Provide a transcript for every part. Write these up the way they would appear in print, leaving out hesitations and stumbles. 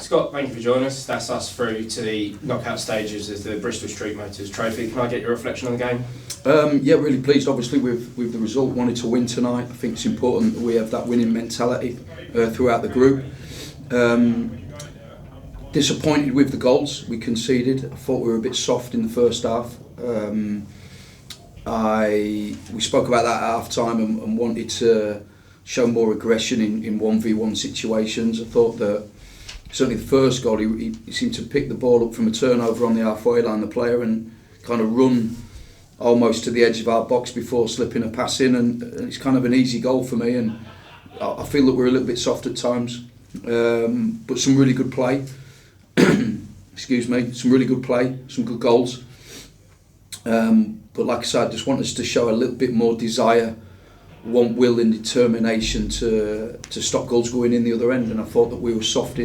Scott, thank you for joining us. That's us through to the knockout stages of the Bristol Street Motors Trophy. Can I get your reflection on the game? Yeah, really pleased obviously with the result. Wanted to win tonight. I think it's important that we have that winning mentality throughout the group. Disappointed with the goals we conceded. I thought we were a bit soft in the first half. We spoke about that at half time and wanted to show more aggression in 1v1 situations. I thought that certainly the first goal, he seemed to pick the ball up from a turnover on the halfway line, the player, and kind of run almost to the edge of our box before slipping a pass in, and it's kind of an easy goal for me, and I feel that we're a little bit soft at times, but some really good play. Excuse me, some really good play, some good goals. But like I said, I just want us to show a little bit more desire, want will and determination to stop goals going in the other end, and I thought that we were soft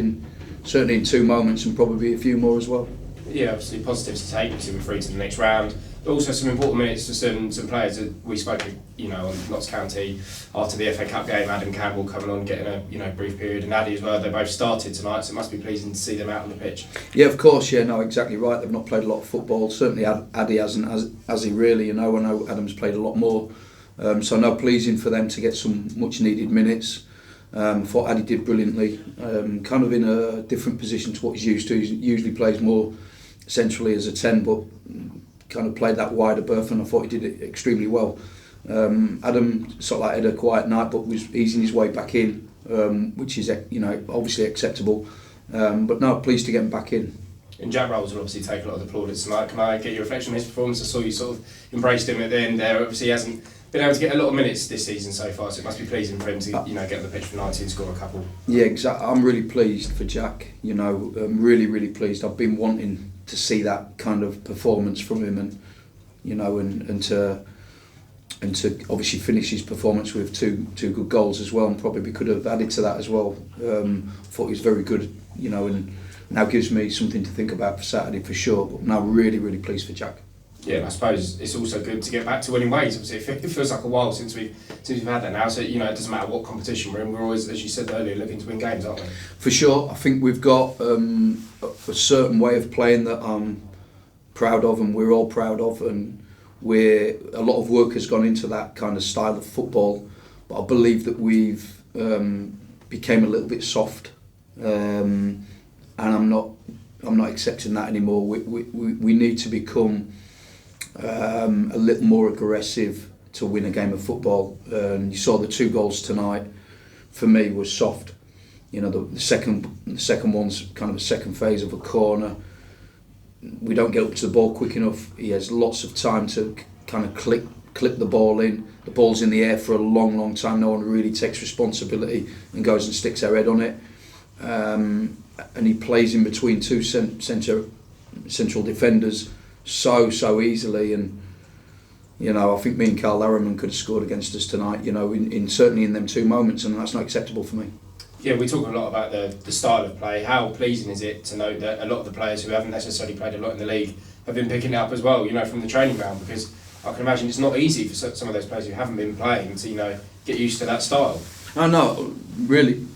certainly in two moments and probably a few more as well. Yeah, obviously positives to take, to move through to the next round, but also some important minutes for some players that we spoke, on Notts County after the FA Cup game. Adam Campbell coming on, getting a brief period, and Addy as well. They both started tonight, so it must be pleasing to see them out on the pitch. Yeah, of course. Yeah, no, exactly right. They've not played a lot of football. Certainly, Addy hasn't, has he really? I know Adam's played a lot more. So no, pleasing for them to get some much needed minutes. I thought Addy did brilliantly, kind of in a different position to what he's used to. He usually plays more centrally as a 10, but kind of played that wider berth, and I thought he did it extremely well. Adam sort of like had a quiet night, but was easing his way back in, which is obviously acceptable. But no, pleased to get him back in. And Jack Rolls will obviously take a lot of the plaudits tonight. Can I get your reflection on his performance? I saw you sort of embraced him at the end there. Obviously he hasn't been able to get a lot of minutes this season so far, so it must be pleasing for him to get on the pitch for 90 and score a couple. Yeah, exactly. I'm really pleased for Jack. I'm really pleased. I've been wanting to see that kind of performance from him, and to obviously finish his performance with two good goals as well, and probably could have added to that as well. Thought he was very good, and now gives me something to think about for Saturday for sure. But now really pleased for Jack. Yeah, and I suppose it's also good to get back to winning ways. Obviously, it feels like a while since we've had that now. So it doesn't matter what competition we're in. We're always, as you said earlier, looking to win games, aren't we? For sure. I think we've got a certain way of playing that I'm proud of, and we're all proud of, and a lot of work has gone into that kind of style of football. But I believe that we've became a little bit soft, and I'm not accepting that anymore. We need to become a little more aggressive to win a game of football. And you saw the two goals tonight. For me, was soft. The second one's kind of a second phase of a corner. We don't get up to the ball quick enough. He has lots of time to kind of clip the ball in. The ball's in the air for a long time. No one really takes responsibility and goes and sticks their head on it. And he plays in between two central defenders so easily, and I think me and Carl Larriman could have scored against us tonight, certainly in them two moments, and that's not acceptable for me. Yeah, we talk a lot about the style of play. How pleasing is it to know that a lot of the players who haven't necessarily played a lot in the league have been picking it up as well, from the training ground, because I can imagine it's not easy for some of those players who haven't been playing to get used to that style. No, really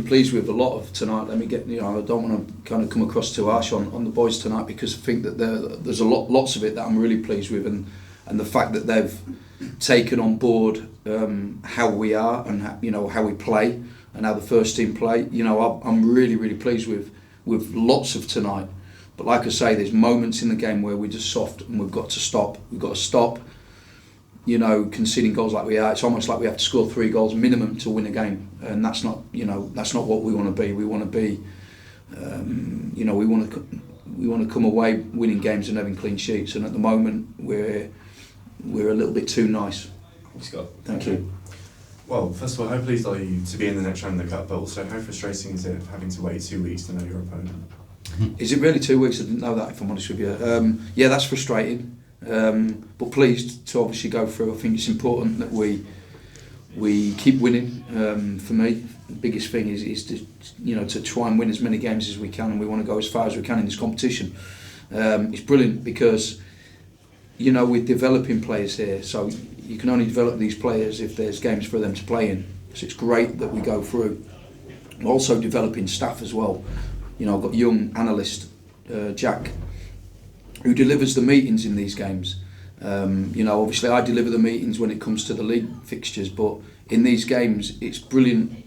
pleased with a lot of tonight. Let me get, I don't want to kind of come across too harsh on the boys tonight, because I think that there's lots of it that I'm really pleased with, and the fact that they've taken on board how we are and how we play and how the first team play. I'm really pleased with lots of tonight. But like I say, there's moments in the game where we're just soft, and we've got to stop. Conceding goals like we are. It's almost like we have to score 3 goals minimum to win a game, and that's not what we want to be. We want to be, we want to come away winning games and having clean sheets. And at the moment, we're a little bit too nice. Scott, thank you. Well, first of all, how pleased are you to be in the next round of the Cup? But also, how frustrating is it having to wait 2 weeks to know your opponent? Is it really 2 weeks? I didn't know that, if I'm honest with you. Yeah, that's frustrating. But pleased to obviously go through. I think it's important that we keep winning. For me, the biggest thing is to try and win as many games as we can, and we want to go as far as we can in this competition. It's brilliant because we're developing players here, so you can only develop these players if there's games for them to play in. So it's great that we go through. We're also developing staff as well. you know, I've got young analyst Jack, who delivers the meetings in these games. You know, obviously I deliver the meetings when it comes to the league fixtures, but in these games it's brilliant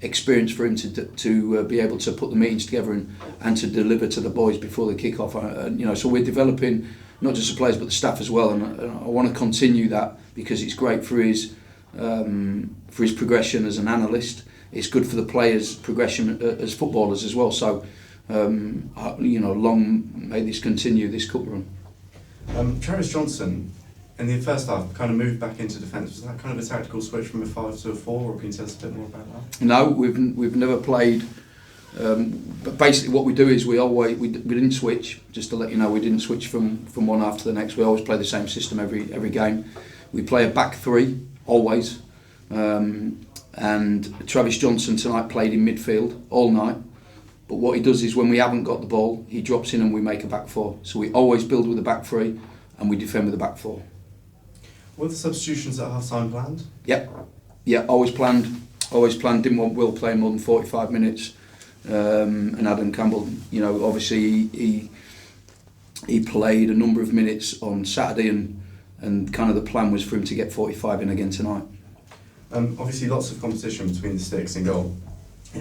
experience for him to be able to put the meetings together and to deliver to the boys before they kick off. You know, so we're developing not just the players but the staff as well, and I want to continue that because it's great for his progression as an analyst. It's good for the players' progression as footballers as well. So you know, long may this continue, this cup run. Travis Johnson, in the first half, kind of moved back into defence. Was that kind of a tactical switch from a 5 to a 4, or can you tell us a bit more about that? No, we've never played. But basically, what we do is we didn't switch. Just to let you know, we didn't switch from one half to the next. We always play the same system every game. We play a back three always, and Travis Johnson tonight played in midfield all night. But what he does is when we haven't got the ball, he drops in and we make a back four. So we always build with a back three and we defend with a back four. Were the substitutions at half-time planned? Yep. Yeah, always planned. Didn't want Will playing more than 45 minutes. And Adam Campbell, you know, obviously he played a number of minutes on Saturday and kind of the plan was for him to get 45 in again tonight. Obviously lots of competition between the sticks and goal.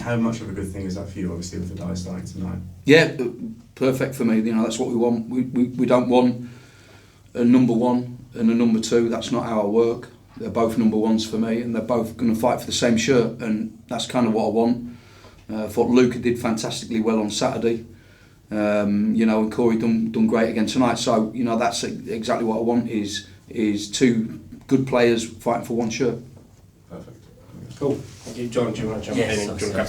How much of a good thing is that for you, obviously, with the die starting tonight? Yeah, perfect for me. You know, that's what we want. We don't want a number one and a number two. That's not how I work. They're both number ones for me, and they're both going to fight for the same shirt, and that's kind of what I want. I thought Luca did fantastically well on Saturday. You know, and Corey done great again tonight. So, you know, that's exactly what I want is two good players fighting for one shirt. Perfect. Cool. Thank you. John, do you want to jump in and grab that?